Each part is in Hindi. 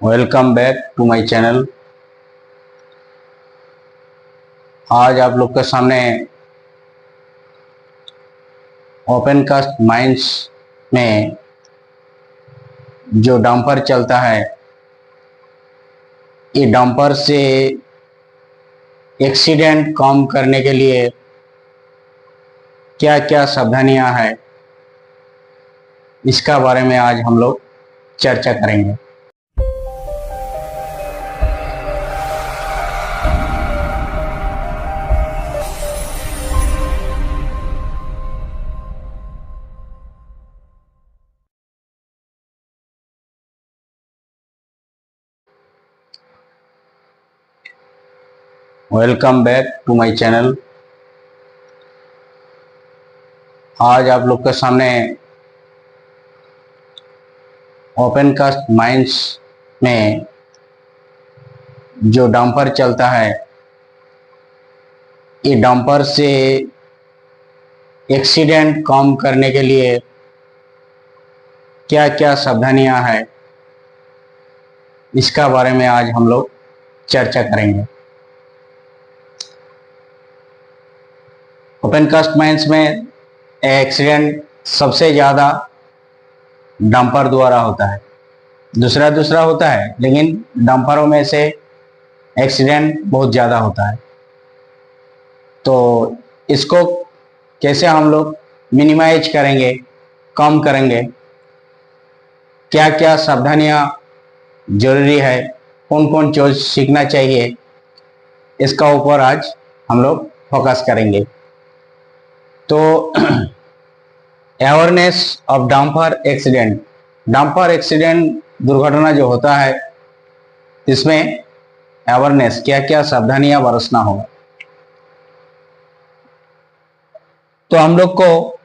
Welcome back to my channel. आज आप लोग के सामने ओपन कास्ट माइंस में जो डंपर चलता है, ये डंपर से एक्सीडेंट कम करने के लिए क्या क्या सावधानियां हैं, इसका बारे में आज हम लोग चर्चा करेंगे। Welcome back to my channel. आज आप लोग के सामने ओपन कास्ट माइंस में जो डंपर चलता है, ये डंपर से एक्सीडेंट कम करने के लिए क्या क्या सावधानियां हैं, इसका बारे में आज हम लोग चर्चा करेंगे। ओपन कास्ट माइंस में एक्सीडेंट सबसे ज़्यादा डंपर द्वारा होता है, दूसरा होता है, लेकिन डंपरों में से एक्सीडेंट बहुत ज़्यादा होता है। तो इसको कैसे हम लोग मिनिमाइज करेंगे, कम करेंगे, क्या क्या सावधानियां जरूरी है, कौन कौन चीज सीखना चाहिए, इसका ऊपर आज हम लोग फोकस करेंगे। तो अवेयरनेस ऑफ डंपर एक्सीडेंट दुर्घटना जो होता है, इसमें अवेयरनेस क्या क्या सावधानियां बरतना होगा। तो हम लोग को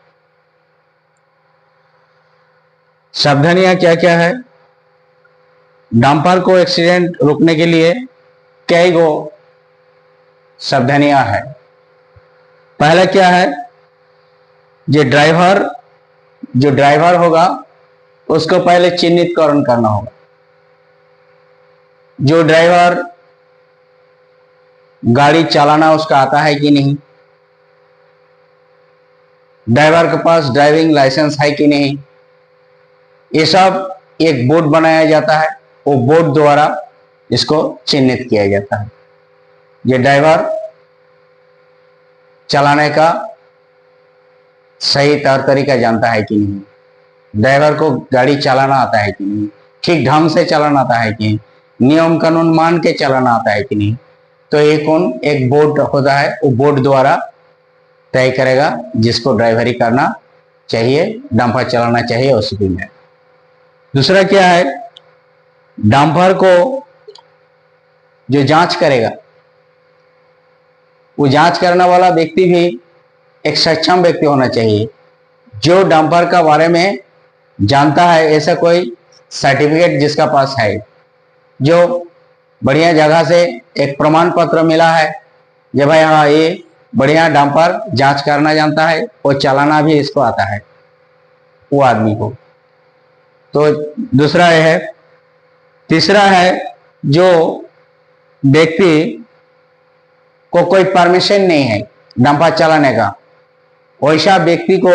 सावधानियां क्या क्या है, डंपर को एक्सीडेंट रोकने के लिए कई गो सावधानियां है। पहला क्या है, जो ड्राइवर होगा उसको पहले चिन्हितकरण करना होगा। जो ड्राइवर गाड़ी चलाना उसका आता है कि नहीं, ड्राइवर के पास ड्राइविंग लाइसेंस है कि नहीं, ये सब एक बोर्ड बनाया जाता है। वो बोर्ड द्वारा इसको चिन्हित किया जाता है। ये ड्राइवर चलाने का सही तौर तरीका जानता है कि नहीं, ड्राइवर को गाड़ी चलाना आता है कि नहीं, ठीक ढंग से चलाना आता है कि नहीं, नियम कानून मान के चलाना आता है कि नहीं। तो एक बोर्ड होता है, वो बोर्ड द्वारा तय करेगा जिसको ड्राइवरी करना चाहिए, डंपर चलाना चाहिए उसी में। दूसरा क्या है, डंपर को जो जांच करेगा, वो जांच करने वाला व्यक्ति भी एक सक्षम व्यक्ति होना चाहिए, जो डंपर का बारे में जानता है। ऐसा कोई सर्टिफिकेट जिसका पास है, जो बढ़िया जगह से एक प्रमाण पत्र मिला है, जब भाई हाँ ये बढ़िया डंपर जांच करना जानता है और चलाना भी इसको आता है, वो आदमी को। तो दूसरा ये है। तीसरा है, जो व्यक्ति को कोई परमिशन नहीं है डंपर चलाने का, वैसा व्यक्ति को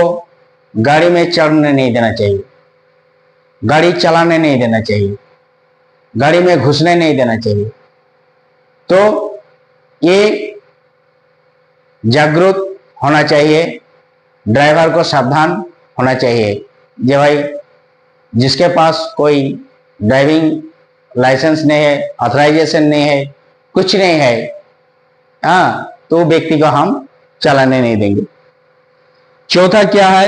गाड़ी में चढ़ने नहीं देना चाहिए, गाड़ी चलाने नहीं देना चाहिए, गाड़ी में घुसने नहीं देना चाहिए। तो ये जागरूक होना चाहिए, ड्राइवर को सावधान होना चाहिए। जो भाई जिसके पास कोई ड्राइविंग लाइसेंस नहीं है, ऑथराइजेशन नहीं है, कुछ नहीं है, हाँ, तो व्यक्ति को हम चलाने नहीं देंगे। चौथा क्या है,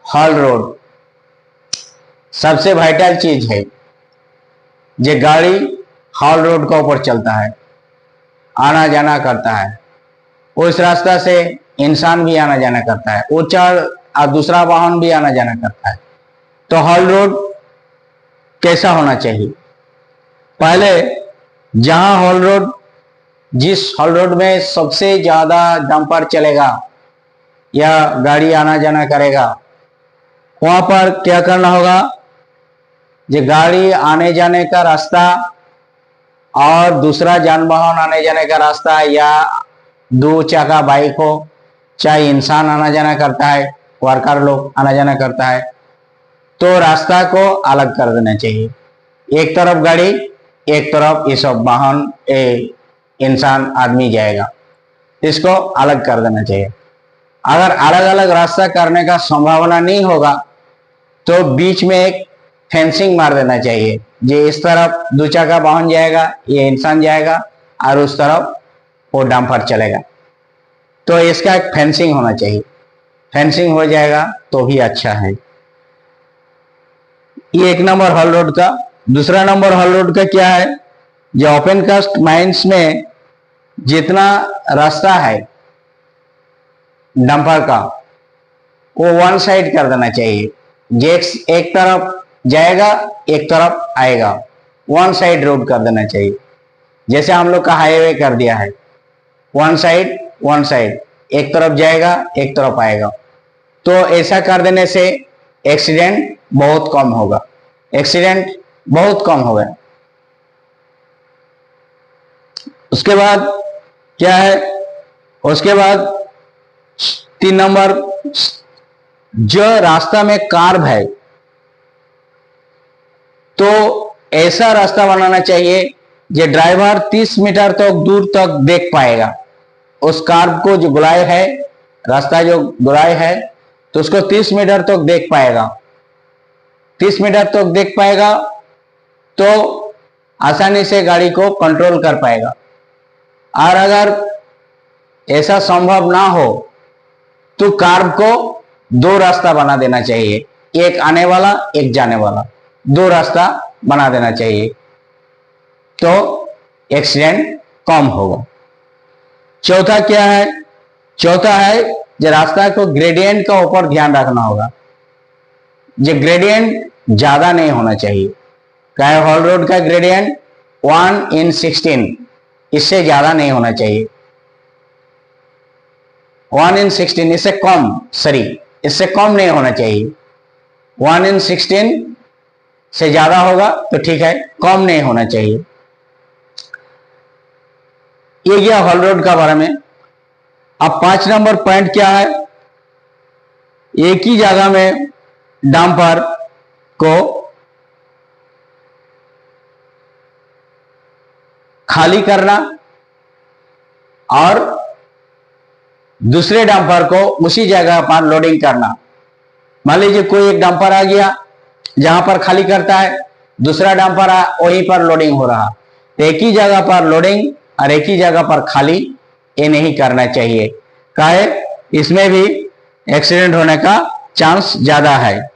हॉल रोड सबसे वाइटल चीज है। जो गाड़ी हॉल रोड का ऊपर चलता है, आना जाना करता है, उस रास्ता से इंसान भी आना जाना करता है, वो और दूसरा वाहन भी आना जाना करता है। तो हॉल रोड कैसा होना चाहिए, पहले जहां हॉल रोड, जिस हॉल रोड में सबसे ज्यादा डंपर चलेगा या गाड़ी आना जाना करेगा, वहां पर क्या करना होगा, जो गाड़ी आने जाने का रास्ता और दूसरा जान वाहन आने जाने का रास्ता, या दो चक्का बाइक हो, चाहे इंसान आना जाना करता है, वर्कर लोग आना जाना करता है, तो रास्ता को अलग कर देना चाहिए। एक तरफ गाड़ी, एक तरफ ये सब वाहन, इंसान, आदमी जाएगा, इसको अलग कर देना चाहिए। अगर अलग अलग रास्ता करने का संभावना नहीं होगा तो बीच में एक फेंसिंग मार देना चाहिए। जे इस तरफ दो चक्का वाहन जाएगा, ये इंसान जाएगा, और उस तरफ वो डंपर चलेगा, तो इसका एक फेंसिंग होना चाहिए। फेंसिंग हो जाएगा तो भी अच्छा है। ये एक नंबर हॉल रोड का। दूसरा नंबर हॉल रोड का क्या है, जो ओपन कास्ट माइंस में जितना रास्ता है डंपर का, वो वन साइड कर देना चाहिए। एक तरफ जाएगा, एक तरफ आएगा, वन साइड रोड कर देना चाहिए। जैसे हम लोग का हाईवे कर दिया है, वन साइड वन साइड, एक तरफ जाएगा, एक तरफ आएगा। तो ऐसा कर देने से एक्सीडेंट बहुत कम होगा, एक्सीडेंट बहुत कम होगा। उसके बाद क्या है, उसके बाद 3 नंबर, जो रास्ता में कार्व है, तो ऐसा रास्ता बनाना चाहिए जो ड्राइवर 30 मीटर तक दूर तक देख पाएगा। उस कार्व को जो गोलाई है, रास्ता जो गोलाई है, तो उसको 30 मीटर तक देख पाएगा। 30 मीटर तक देख पाएगा तो आसानी से गाड़ी को कंट्रोल कर पाएगा। और अगर ऐसा संभव ना हो तो कार्व को 2 रास्ता बना देना चाहिए, एक आने वाला, एक जाने वाला, 2 रास्ता बना देना चाहिए, तो एक्सीडेंट कम होगा। चौथा क्या है, चौथा है जो रास्ता को ग्रेडियंट का ऊपर ध्यान रखना होगा। जो ग्रेडियंट ज्यादा नहीं होना चाहिए। क्या है, हॉल रोड का ग्रेडियंट 1/16, इससे ज्यादा नहीं होना चाहिए। 1/16, इससे कम, सॉरी, इससे कम नहीं होना चाहिए। 1/16 से ज्यादा होगा तो ठीक है, कम नहीं होना चाहिए। ये गया हॉल रोड का बारे में। अब 5 नंबर पॉइंट क्या है, एक ही जगह में डंपर को खाली करना और दूसरे डंपर को उसी जगह पर लोडिंग करना। मान लीजिए कोई एक डंपर आ गया, जहां पर खाली करता है, दूसरा डंपर वहीं पर लोडिंग हो रहा, तो एक ही जगह पर लोडिंग और एक ही जगह पर खाली, ये नहीं करना चाहिए। काहे, इसमें भी एक्सीडेंट होने का चांस ज्यादा है।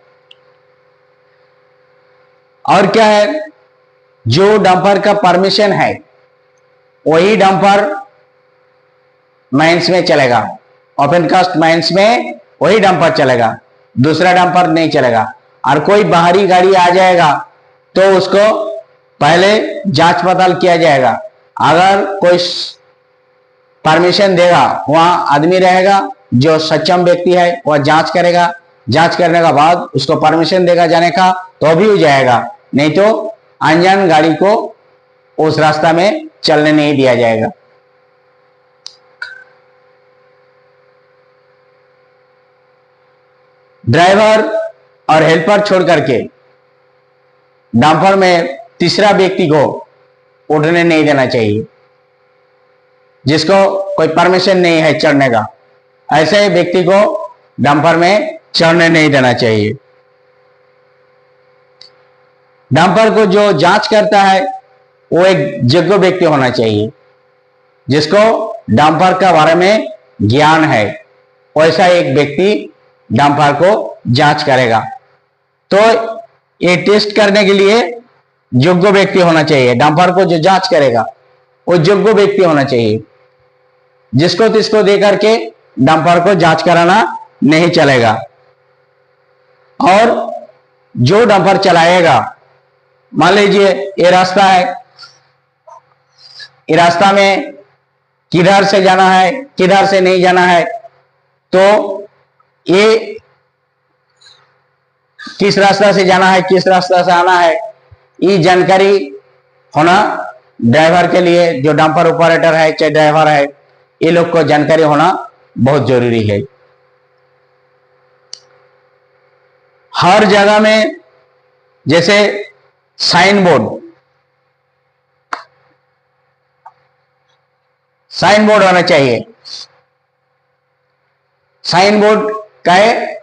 और क्या है, जो डंपर का परमिशन है वही डंपर माइंस में चलेगा, ओपन कास्ट माइंस में वही डंपर चलेगा, दूसरा डंपर नहीं चलेगा। और कोई बाहरी गाड़ी आ जाएगा तो उसको पहले जांच पड़ताल किया जाएगा। अगर कोई परमिशन देगा, वहां आदमी रहेगा जो सक्षम व्यक्ति है, वह जांच करेगा, जांच करने के बाद उसको परमिशन देगा जाने का, तो भी हो जाएगा, नहीं तो अनजान गाड़ी को उस रास्ता में चलने नहीं दिया जाएगा। ड्राइवर और हेल्पर छोड़ करके डंपर में तीसरा व्यक्ति को उठने नहीं देना चाहिए, जिसको कोई परमिशन नहीं है चढ़ने का, ऐसे व्यक्ति को डंपर में चढ़ने नहीं देना चाहिए। डंपर को जो जांच करता है वो एक योग्य व्यक्ति होना चाहिए, जिसको डंपर के बारे में ज्ञान है, वैसा एक व्यक्ति डंपर को जांच करेगा। तो ये टेस्ट करने के लिए योग्य व्यक्ति होना चाहिए। डंपर को जो जांच करेगा वो योग्य व्यक्ति होना चाहिए, जिसको तिसको दे करके डंपर को जांच कराना नहीं चलेगा। और जो डंपर चलाएगा, मान लीजिए ये रास्ता है, ये रास्ता में किधर से जाना है, किधर से नहीं जाना है, तो ये किस रास्ता से जाना है, किस रास्ता से आना है, ये जानकारी होना ड्राइवर के लिए, जो डंपर ऑपरेटर है चाहे ड्राइवर है, ये लोग को जानकारी होना बहुत जरूरी है। हर जगह में जैसे साइन बोर्ड होना चाहिए। साइन बोर्ड का है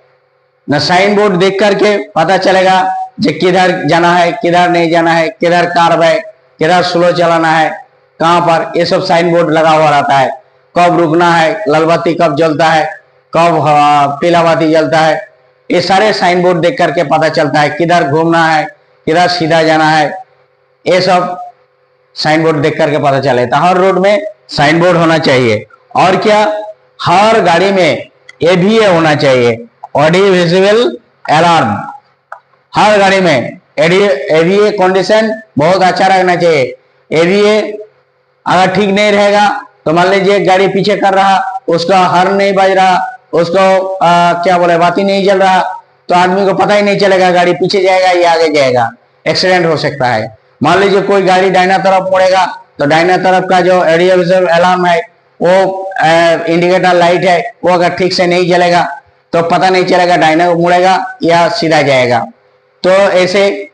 ना, साइन बोर्ड देख करके पता चलेगा जो किधर जाना है, किधर नहीं जाना है, किधर कार है, किधर स्लो चलाना है, कहां पर, ये सब साइन बोर्ड लगा हुआ रहता है। कब रुकना है, लाल बत्ती कब जलता है, कब पीला बत्ती जलता है, ये सारे साइन बोर्ड देख करके पता चलता है। किधर घूमना है, किधर सीधा जाना है, ये सब साइन बोर्ड देख करके पता चलेगा। हर रोड में साइन बोर्ड होना चाहिए। और क्या, हर गाड़ी में एवीए होना चाहिए, ऑडियो विजुअल अलार्म। हर गाड़ी में एवीए कंडीशन बहुत अच्छा रखना चाहिए। एवीए अगर ठीक नहीं रहेगा तो मान लीजिए गाड़ी पीछे कर रहा, उसका हॉर्न नहीं बज रहा, उसको क्या बोले बाती नहीं जल रहा, तो आदमी को पता ही नहीं चलेगा गाड़ी पीछे जाएगा या आगे जाएगा, एक्सीडेंट हो सकता है। मान लीजिए कोई गाड़ी दाहिना तरफ मुड़ेगा तो दाहिना तरफ का जो ऑडियो विजुअल अलार्म है, वो इंडिकेटर लाइट है, वो अगर ठीक से नहीं जलेगा तो पता नहीं चलेगा दाहिना मुड़ेगा या सीधा जाएगा, तो ऐसे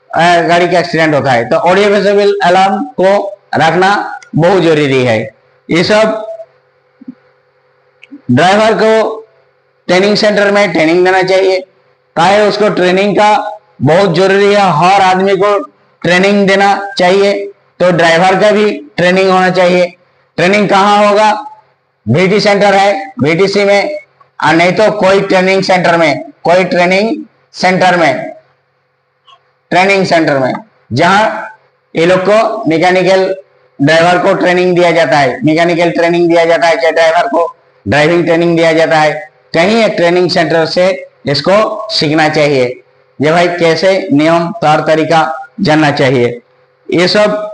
गाड़ी का एक्सीडेंट होता है। तो ऑडियो विजुअल अलार्म को रखना बहुत जरूरी है। ये सब ड्राइवर को ट्रेनिंग सेंटर में ट्रेनिंग देना चाहिए, ताकि उसको ट्रेनिंग का बहुत जरूरी है। हर आदमी को ट्रेनिंग देना चाहिए, तो ड्राइवर का भी ट्रेनिंग होना चाहिए। ट्रेनिंग कहाँ होगा, VT सेंटर है, VTC में, और नहीं तो कोई ट्रेनिंग सेंटर में, कोई ट्रेनिंग सेंटर में जहां ये लोग को मैकेनिकल ड्राइवर को ट्रेनिंग दिया जाता है, मैकेनिकल ट्रेनिंग दिया जाता है, चाहे ड्राइवर को ड्राइविंग ट्रेनिंग दिया जाता है। कहीं एक ट्रेनिंग सेंटर से इसको सीखना चाहिए, ये भाई कैसे नियम तौर तरीका जानना चाहिए, ये सब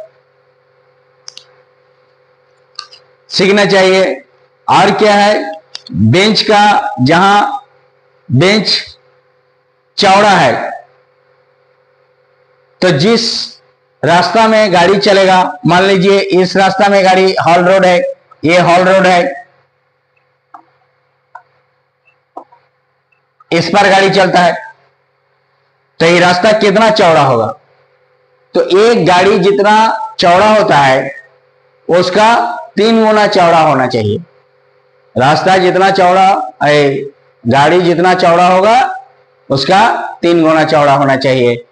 सीखना चाहिए। और क्या है, बेंच का, जहां बेंच चौड़ा है, तो जिस रास्ता में गाड़ी चलेगा, मान लीजिए इस रास्ता में गाड़ी हॉल रोड है, ये हॉल रोड है, इस पर गाड़ी चलता है, तो ये रास्ता कितना चौड़ा होगा, तो एक गाड़ी जितना चौड़ा होता है उसका 3 गुना चौड़ा होना चाहिए। रास्ता जितना चौड़ा, गाड़ी जितना चौड़ा होगा उसका 3 गुना चौड़ा होना चाहिए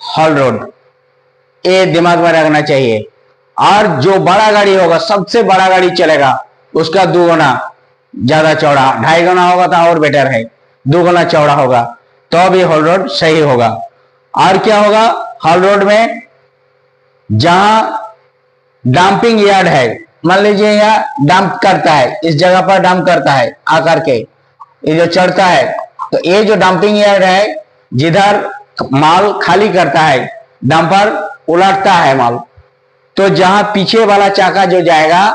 हॉल रोड, ये दिमाग में रखना चाहिए। और जो बड़ा गाड़ी होगा, सबसे बड़ा गाड़ी चलेगा, उसका 2 गुना ज्यादा चौड़ा, 2.5 गुना होगा तो और बेटर है, 2 गुना चौड़ा होगा, तो भी हॉल रोड सही होगा। और क्या होगा, हॉल रोड में जहां डंपिंग यार्ड है, मान लीजिए यहाँ डंप करता है, इस जगह पर डंप करता है आकर के, ये जो चढ़ता है, तो ये जो डंपिंग यार्ड है, जिधर माल खाली करता है, डंपर उलटता है माल, तो जहां पीछे वाला चाका जो जाएगा,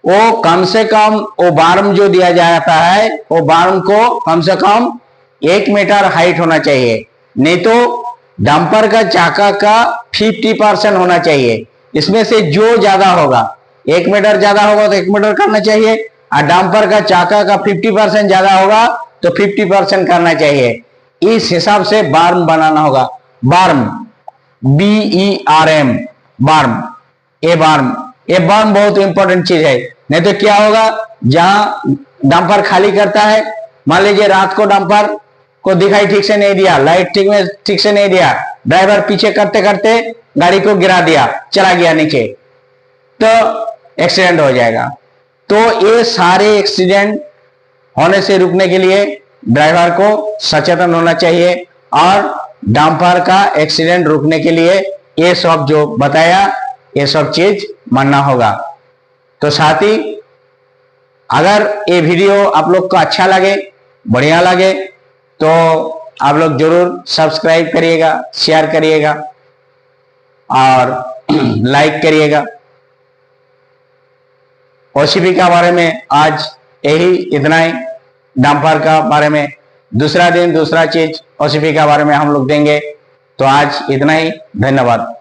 वो कम से कम, वो बार्म जो दिया जाता है, वो बार्म को कम से कम 1 मीटर हाइट होना चाहिए, नहीं तो डंपर का चाका का 50% होना चाहिए। इसमें से जो ज्यादा होगा, 1 मीटर ज्यादा होगा तो 1 मीटर करना चाहिए, और डंपर का चाका का 50% ज्यादा होगा तो 50% करना चाहिए। इस हिसाब से बार्म बनाना होगा। बार्म, BERM, बार्म, ये बार्म बहुत इंपॉर्टेंट चीज है। नहीं तो क्या होगा, जहां डंपर खाली करता है, मान लीजिए रात को डंपर को दिखाई ठीक से नहीं दिया, लाइट ठीक से नहीं दिया, ड्राइवर पीछे करते करते गाड़ी को गिरा दिया, चला गया नीचे, तो एक्सीडेंट हो जाएगा। तो ये सारे एक्सीडेंट होने से रुकने के लिए ड्राइवर को सचेतन होना चाहिए, और डंपर का एक्सीडेंट रुकने के लिए ये सब जो बताया, ये सब चीज मानना होगा। तो साथी, अगर ये वीडियो आप लोग को अच्छा लगे, बढ़िया लगे, तो आप लोग जरूर सब्सक्राइब करिएगा, शेयर करिएगा और लाइक करिएगा। OCP का बारे में आज यही इतना ही, डंपर का बारे में दूसरा दिन दूसरा चीज ओसीपी के बारे में हम लोग देंगे। तो आज इतना ही, धन्यवाद।